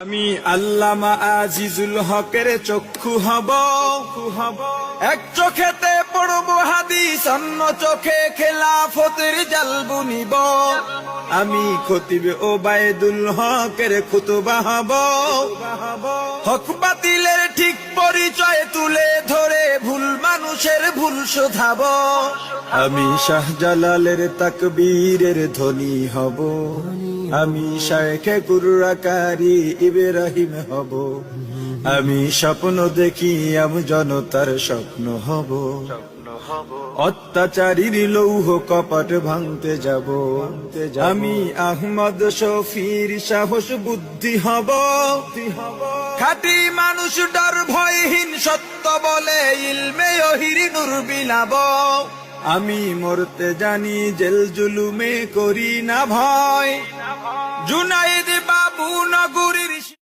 আমি আল্লামা আজিজুল হকের চক্ষু হব, এক চোখেতে পড়ব হাদিস, অন্য চোখে খেলাফতের জাল বুনিব। আমি খতিব ওবায়দুল হকের খুতবা হব, হক বাতিলের ঠিক পরিচয় তুলে ধরে ভুল মানুষের ভুল শোধাব। আমি শাহজালালের তাকবীরের ধ্বনি হব, আমি শায়েখে কুররাকারী ইব্রাহিম হব। আমি স্বপ্ন দেখি আমি জনতার স্বপ্ন হব, অত্যাচারীর লৌহ কপাট ভাঙতে যাব। আমি আহমদ শফির সাহস বুদ্ধি হব, খাঁটি মানুষ ডর ভয়হীন সত্য বলে ইলমে ওহির নূর বিলাব। আমি মরতে জানি জেল জুলুমে করি না ভয়, জুনাইদ বাবু নগরী